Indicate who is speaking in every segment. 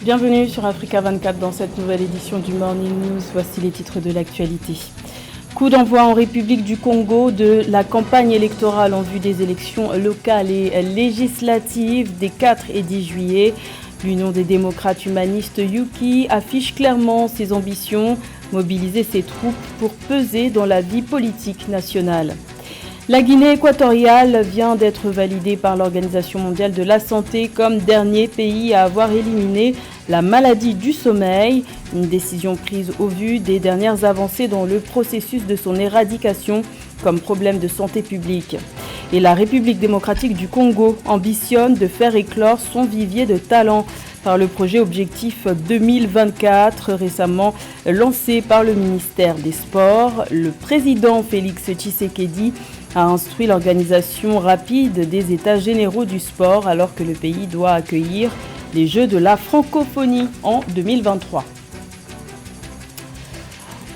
Speaker 1: Bienvenue sur Africa 24 dans cette nouvelle édition du Morning News. Voici les titres de l'actualité. Coup d'envoi en République du Congo de la campagne électorale en vue des élections locales et législatives des 4 et 10 juillet. L'Union des démocrates humanistes UKI affiche clairement ses ambitions, mobiliser ses troupes pour peser dans la vie politique nationale. La Guinée équatoriale vient d'être validée par l'Organisation mondiale de la santé comme dernier pays à avoir éliminé la maladie du sommeil, une décision prise au vu des dernières avancées dans le processus de son éradication comme problème de santé publique. Et la République démocratique du Congo ambitionne de faire éclore son vivier de talents par le projet Objectif 2024 récemment lancé par le ministère des Sports. Le président Félix Tshisekedi a instruit l'organisation rapide des États généraux du sport alors que le pays doit accueillir les Jeux de la francophonie en 2023.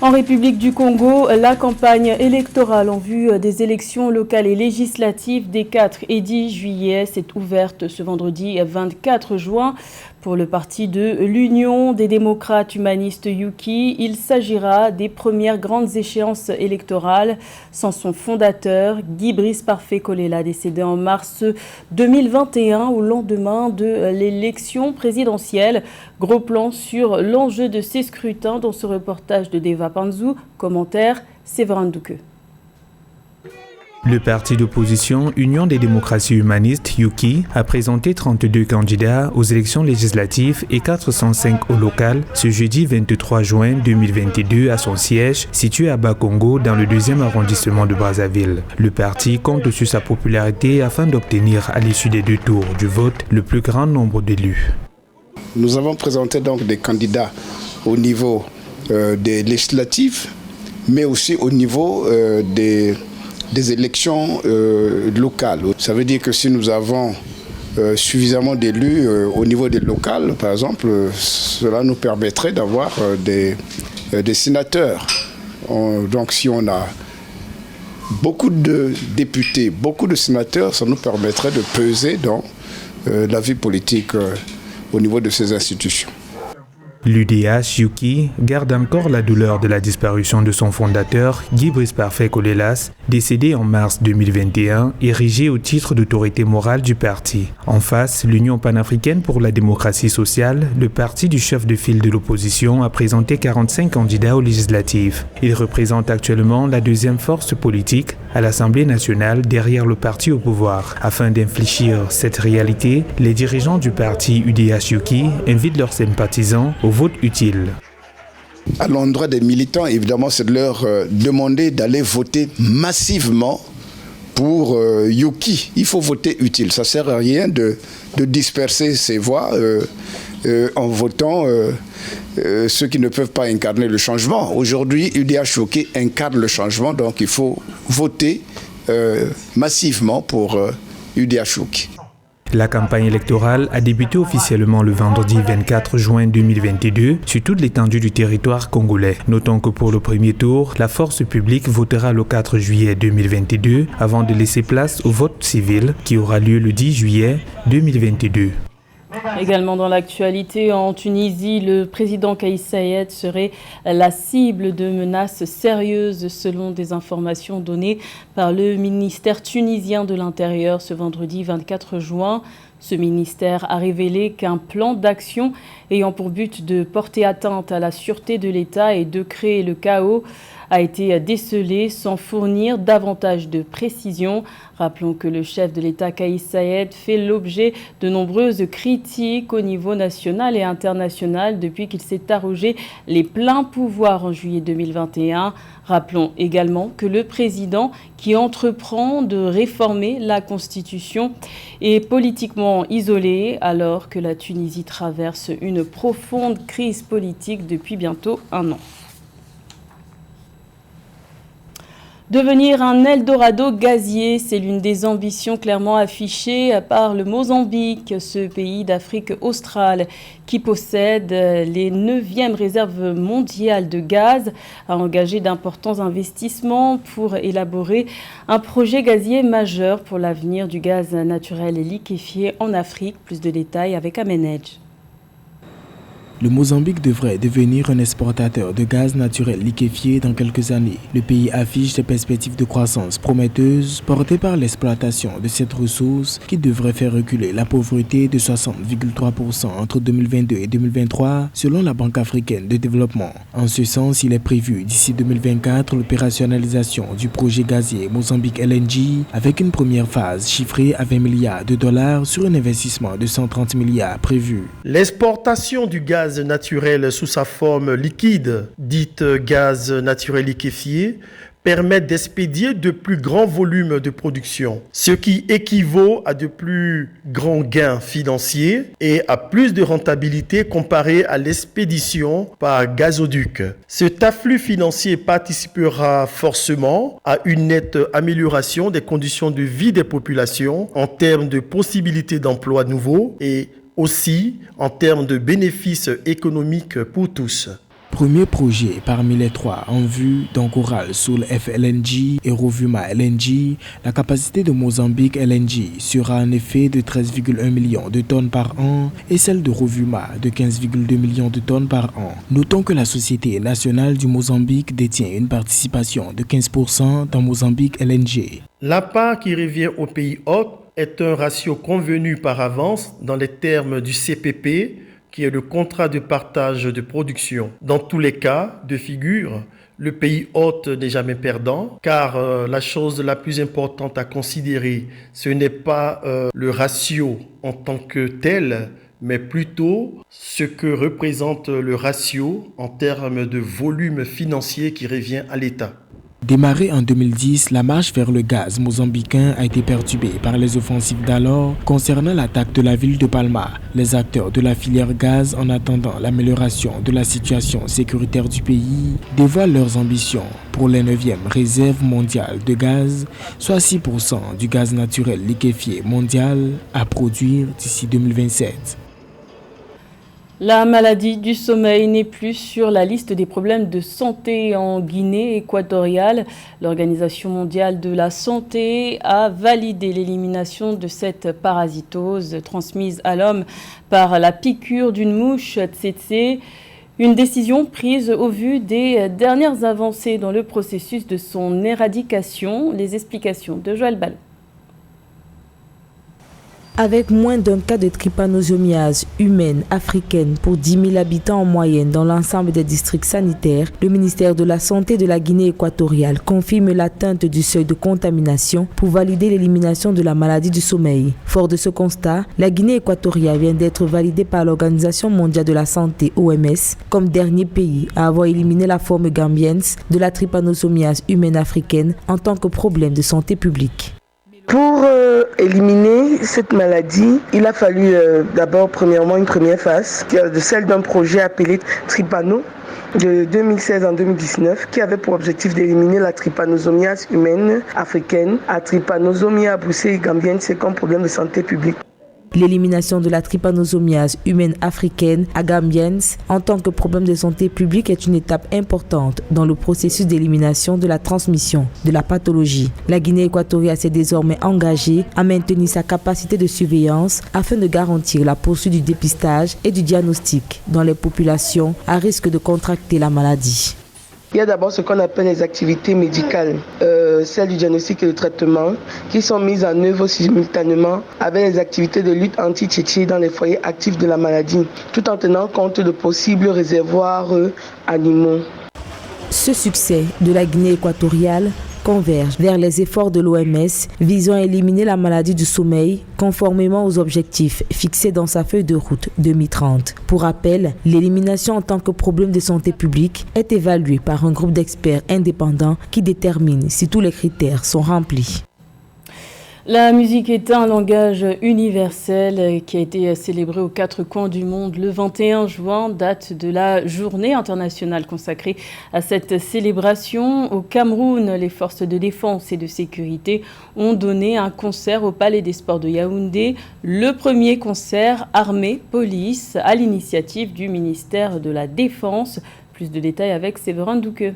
Speaker 1: En République du Congo, la campagne électorale en vue des élections locales et législatives des 4 et 10 juillet s'est ouverte ce vendredi 24 juin. Pour le parti de l'Union des démocrates humanistes UKI, il s'agira des premières grandes échéances électorales sans son fondateur, Guy Brice Parfait Kolela, décédé en mars 2021 au lendemain de l'élection présidentielle. Gros plan sur l'enjeu de ces scrutins dans ce reportage de Deva Panzou. Commentaire, Séverin Douke.
Speaker 2: Le parti d'opposition Union des démocraties humanistes, UKI, a présenté 32 candidats aux élections législatives et 405 au local ce jeudi 23 juin 2022 à son siège situé à Bakongo dans le 2e arrondissement de Brazzaville. Le parti compte sur sa popularité afin d'obtenir à l'issue des 2 tours du vote le plus grand nombre d'élus.
Speaker 3: Nous avons présenté donc des candidats au niveau des législatives, mais aussi au niveau des élections locales. Ça veut dire que si nous avons suffisamment d'élus au niveau des locales, par exemple, cela nous permettrait d'avoir des sénateurs. Donc si on a beaucoup de députés, beaucoup de sénateurs, ça nous permettrait de peser dans la vie politique au niveau de ces institutions.
Speaker 2: L'UDH UKI garde encore la douleur de la disparition de son fondateur, Guy Brice Parfait Kolelas, décédé en mars 2021, érigé au titre d'autorité morale du parti. En face, l'Union panafricaine pour la démocratie sociale, le parti du chef de file de l'opposition, a présenté 45 candidats aux législatives. Il représente actuellement la 2e force politique à l'Assemblée nationale derrière le parti au pouvoir. Afin d'infléchir cette réalité, les dirigeants du parti UDH UKI invitent leurs sympathisants au vote utile.
Speaker 3: À l'endroit des militants, évidemment, c'est de leur demander d'aller voter massivement pour UKI. Il faut voter utile. Ça ne sert à rien de disperser ses voix en votant ceux qui ne peuvent pas incarner le changement. Aujourd'hui, UDH UKI incarne le changement, donc il faut voter massivement pour UDH UKI.
Speaker 2: La campagne électorale a débuté officiellement le vendredi 24 juin 2022 sur toute l'étendue du territoire congolais. Notons que pour le premier tour, la force publique votera le 4 juillet 2022 avant de laisser place au vote civil qui aura lieu le 10 juillet 2022.
Speaker 1: Également dans l'actualité, en Tunisie, le président Kais Saied serait la cible de menaces sérieuses selon des informations données par le ministère tunisien de l'Intérieur ce vendredi 24 juin. Ce ministère a révélé qu'un plan d'action ayant pour but de porter atteinte à la sûreté de l'État et de créer le chaos a été décelé sans fournir davantage de précisions. Rappelons que le chef de l'État, Kais Saied, fait l'objet de nombreuses critiques au niveau national et international depuis qu'il s'est arrogé les pleins pouvoirs en juillet 2021. Rappelons également que le président, qui entreprend de réformer la Constitution, est politiquement isolé alors que la Tunisie traverse une profonde crise politique depuis bientôt 1 an. Devenir un Eldorado gazier, c'est l'une des ambitions clairement affichées par le Mozambique, ce pays d'Afrique australe qui possède les 9e réserves mondiales de gaz, a engagé d'importants investissements pour élaborer un projet gazier majeur pour l'avenir du gaz naturel liquéfié en Afrique. Plus de détails avec Amenedj.
Speaker 4: Le Mozambique devrait devenir un exportateur de gaz naturel liquéfié dans quelques années. Le pays affiche des perspectives de croissance prometteuses portées par l'exploitation de cette ressource qui devrait faire reculer la pauvreté de 60,3% entre 2022 et 2023 selon la Banque africaine de développement. En ce sens, il est prévu d'ici 2024 l'opérationnalisation du projet gazier Mozambique LNG avec une première phase chiffrée à 20 milliards de dollars sur un investissement de 130 milliards prévu.
Speaker 5: L'exportation du gaz naturel sous sa forme liquide, dite gaz naturel liquéfié, permet d'expédier de plus grands volumes de production, ce qui équivaut à de plus grands gains financiers et à plus de rentabilité comparé à l'expédition par gazoduc. Cet afflux financier participera forcément à une nette amélioration des conditions de vie des populations en termes de possibilités d'emploi nouveaux et aussi en termes de bénéfices économiques pour tous.
Speaker 4: Premier projet parmi les trois en vue, donc Coral Sul FLNG et Rovuma LNG, la capacité de Mozambique LNG sera en effet de 13,1 millions de tonnes par an et celle de Rovuma de 15,2 millions de tonnes par an. Notons que la Société nationale du Mozambique détient une participation de 15% dans Mozambique LNG.
Speaker 5: La part qui revient au pays hôte est un ratio convenu par avance dans les termes du CPP, qui est le contrat de partage de production. Dans tous les cas de figure, le pays hôte n'est jamais perdant, car la chose la plus importante à considérer, ce n'est pas le ratio en tant que tel, mais plutôt ce que représente le ratio en termes de volume financier qui revient à l'État.
Speaker 4: Démarrée en 2010, la marche vers le gaz mozambicain a été perturbée par les offensives d'alors concernant l'attaque de la ville de Palma. Les acteurs de la filière gaz, en attendant l'amélioration de la situation sécuritaire du pays, dévoilent leurs ambitions pour les 9e réserves mondiales de gaz, soit 6% du gaz naturel liquéfié mondial à produire d'ici 2027.
Speaker 1: La maladie du sommeil n'est plus sur la liste des problèmes de santé en Guinée équatoriale. L'Organisation mondiale de la santé a validé l'élimination de cette parasitose transmise à l'homme par la piqûre d'une mouche tsetse. Une décision prise au vu des dernières avancées dans le processus de son éradication. Les explications de Joël Ballot.
Speaker 6: Avec moins d'un cas de trypanosomiase humaine africaine pour 10 000 habitants en moyenne dans l'ensemble des districts sanitaires, le ministère de la Santé de la Guinée équatoriale confirme l'atteinte du seuil de contamination pour valider l'élimination de la maladie du sommeil. Fort de ce constat, la Guinée équatoriale vient d'être validée par l'Organisation mondiale de la santé OMS comme dernier pays à avoir éliminé la forme gambiense de la trypanosomiase humaine africaine en tant que problème de santé publique.
Speaker 7: Pour éliminer cette maladie, il a fallu d'abord premièrement une première phase, celle d'un projet appelé Trypano de 2016 en 2019, qui avait pour objectif d'éliminer la trypanosomiase humaine africaine à Trypanosomia brucei-gambiense comme problème de santé publique.
Speaker 6: L'élimination de la trypanosomiase humaine africaine à gambiense en tant que problème de santé publique est une étape importante dans le processus d'élimination de la transmission de la pathologie. La Guinée équatoriale s'est désormais engagée à maintenir sa capacité de surveillance afin de garantir la poursuite du dépistage et du diagnostic dans les populations à risque de contracter la maladie.
Speaker 7: Il y a d'abord ce qu'on appelle les activités médicales, celles du diagnostic et du traitement, qui sont mises en œuvre simultanément avec les activités de lutte anti-tchétché dans les foyers actifs de la maladie, tout en tenant compte de possibles réservoirs animaux.
Speaker 6: Ce succès de la Guinée équatoriale converge vers les efforts de l'OMS visant à éliminer la maladie du sommeil conformément aux objectifs fixés dans sa feuille de route 2030. Pour rappel, l'élimination en tant que problème de santé publique est évaluée par un groupe d'experts indépendants qui détermine si tous les critères sont remplis.
Speaker 1: La musique est un langage universel qui a été célébré aux 4 coins du monde le 21 juin, date de la journée internationale consacrée à cette célébration. Au Cameroun, les forces de défense et de sécurité ont donné un concert au Palais des Sports de Yaoundé, le premier concert armée-police à l'initiative du ministère de la Défense. Plus de détails avec Séverin Douqueux.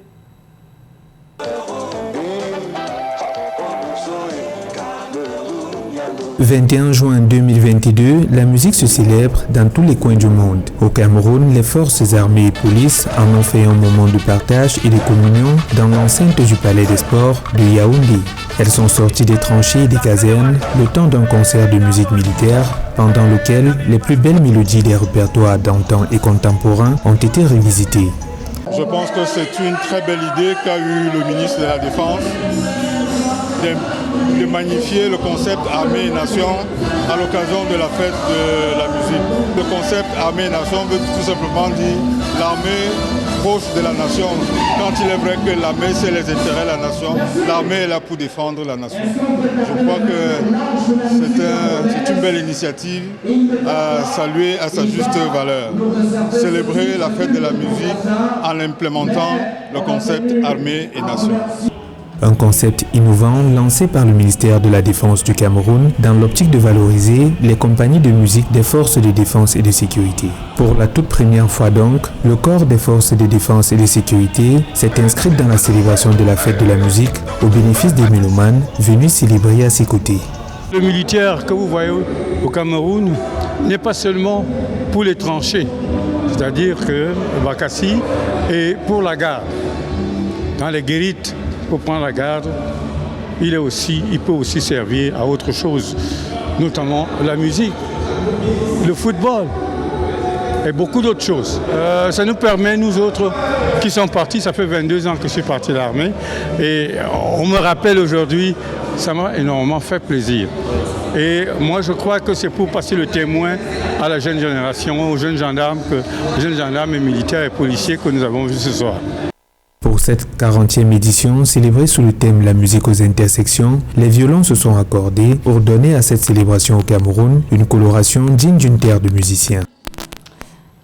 Speaker 2: 21 juin 2022, la musique se célèbre dans tous les coins du monde. Au Cameroun, les forces armées et police en ont fait un moment de partage et de communion dans l'enceinte du Palais des Sports de Yaoundé. Elles sont sorties des tranchées et des casernes le temps d'un concert de musique militaire pendant lequel les plus belles mélodies des répertoires d'antan et contemporains ont été revisitées.
Speaker 8: Je pense que c'est une très belle idée qu'a eu le ministre de la Défense de magnifier le concept armée et nation à l'occasion de la fête de la musique. Le concept armée et nation veut tout simplement dire l'armée proche de la nation. Quand il est vrai que l'armée c'est les intérêts de la nation, l'armée est là pour défendre la nation. Je crois que c'est une belle initiative à saluer à sa juste valeur. Célébrer la fête de la musique en implémentant le concept armée et nation.
Speaker 2: Un concept innovant lancé par le ministère de la Défense du Cameroun dans l'optique de valoriser les compagnies de musique des forces de défense et de sécurité. Pour la toute première fois donc, le corps des forces de défense et de sécurité s'est inscrit dans la célébration de la fête de la musique au bénéfice des mélomanes venus célébrer à ses côtés.
Speaker 9: Le militaire que vous voyez au Cameroun n'est pas seulement pour les tranchées, c'est-à-dire que Bakassi est pour la garde. Dans les guérites, pour prendre la garde, il peut aussi servir à autre chose, notamment la musique, le football et beaucoup d'autres choses. Ça nous permet, nous autres qui sommes partis, ça fait 22 ans que je suis parti de l'armée, et on me rappelle aujourd'hui, ça m'a énormément fait plaisir. Et moi je crois que c'est pour passer le témoin à la jeune génération, aux jeunes gendarmes et militaires et policiers que nous avons vus ce soir.
Speaker 2: Pour cette 40e édition, célébrée sous le thème « La musique aux intersections », les violons se sont accordés pour donner à cette célébration au Cameroun une coloration digne d'une terre de musiciens.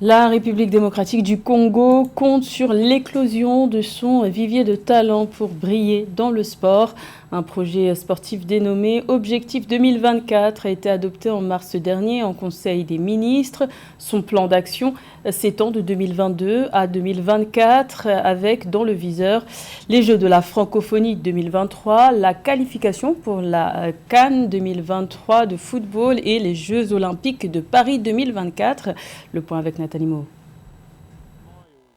Speaker 1: La République démocratique du Congo compte sur l'éclosion de son vivier de talent pour briller dans le sport. Un projet sportif dénommé Objectif 2024 a été adopté en mars dernier en Conseil des ministres. Son plan d'action s'étend de 2022 à 2024 avec dans le viseur les Jeux de la francophonie 2023, la qualification pour la CAN 2023 de football et les Jeux olympiques de Paris 2024. Le point avec Nathalie Mo.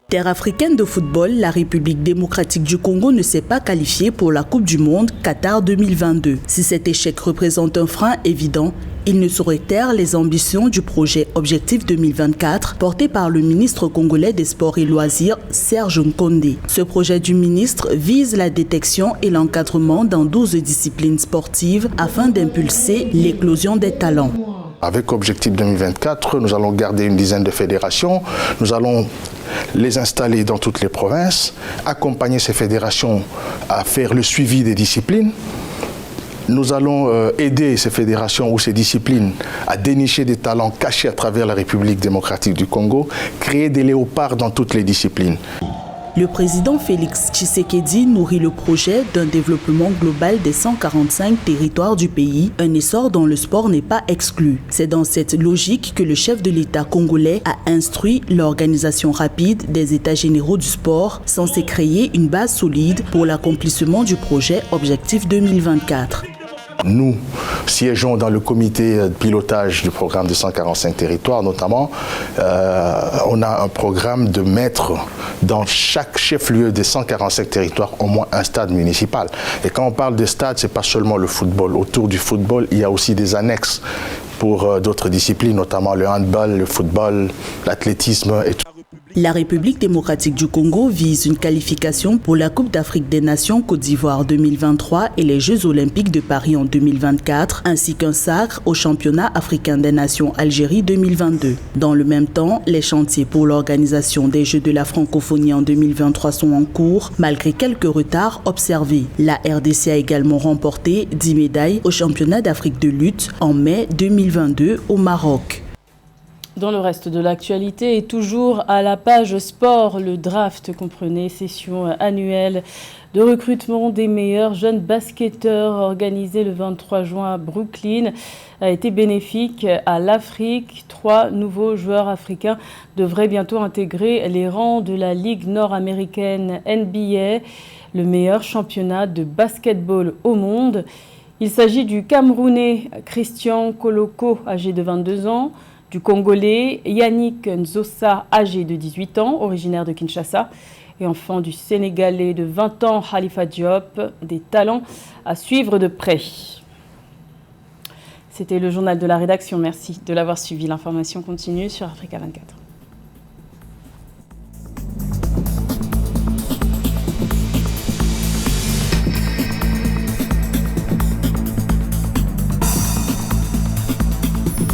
Speaker 10: Terre africaine de football, la République démocratique du Congo ne s'est pas qualifiée pour la Coupe du Monde Qatar 2022. Si cet échec représente un frein évident, il ne saurait taire les ambitions du projet Objectif 2024 porté par le ministre congolais des Sports et Loisirs, Serge Nkondé. Ce projet du ministre vise la détection et l'encadrement dans 12 disciplines sportives afin d'impulser l'éclosion des talents.
Speaker 11: Avec Objectif 2024, nous allons garder une dizaine de fédérations. Nous allons les installer dans toutes les provinces, accompagner ces fédérations à faire le suivi des disciplines. Nous allons aider ces fédérations ou ces disciplines à dénicher des talents cachés à travers la République démocratique du Congo, créer des léopards dans toutes les disciplines.
Speaker 10: Le président Félix Tshisekedi nourrit le projet d'un développement global des 145 territoires du pays, un essor dont le sport n'est pas exclu. C'est dans cette logique que le chef de l'État congolais a instruit l'organisation rapide des États généraux du sport, censé créer une base solide pour l'accomplissement du projet Objectif 2024.
Speaker 11: Nous siégeons dans le comité de pilotage du programme des 145 territoires, notamment. On a un programme de mettre dans chaque chef-lieu des 145 territoires au moins un stade municipal. Et quand on parle de stade, ce n'est pas seulement le football. Autour du football, il y a aussi des annexes pour d'autres disciplines, notamment le handball, le football, l'athlétisme et tout.
Speaker 10: La République démocratique du Congo vise une qualification pour la Coupe d'Afrique des Nations Côte d'Ivoire 2023 et les Jeux olympiques de Paris en 2024, ainsi qu'un sacre au championnat africain des nations Algérie 2022. Dans le même temps, les chantiers pour l'organisation des Jeux de la francophonie en 2023 sont en cours, malgré quelques retards observés. La RDC a également remporté 10 médailles au championnat d'Afrique de lutte en mai 2022 au Maroc.
Speaker 1: Dans le reste de l'actualité et toujours à la page sport, le draft comprenait session annuelle de recrutement des meilleurs jeunes basketteurs organisé le 23 juin à Brooklyn a été bénéfique à l'Afrique. 3 nouveaux joueurs africains devraient bientôt intégrer les rangs de la Ligue nord-américaine NBA, le meilleur championnat de basketball au monde. Il s'agit du Camerounais Christian Koloko, âgé de 22 ans, du Congolais Yannick Nzosa, âgé de 18 ans, originaire de Kinshasa, et enfin du Sénégalais de 20 ans, Khalifa Diop, des talents à suivre de près. C'était le journal de la rédaction. Merci de l'avoir suivi. L'information continue sur Africa 24.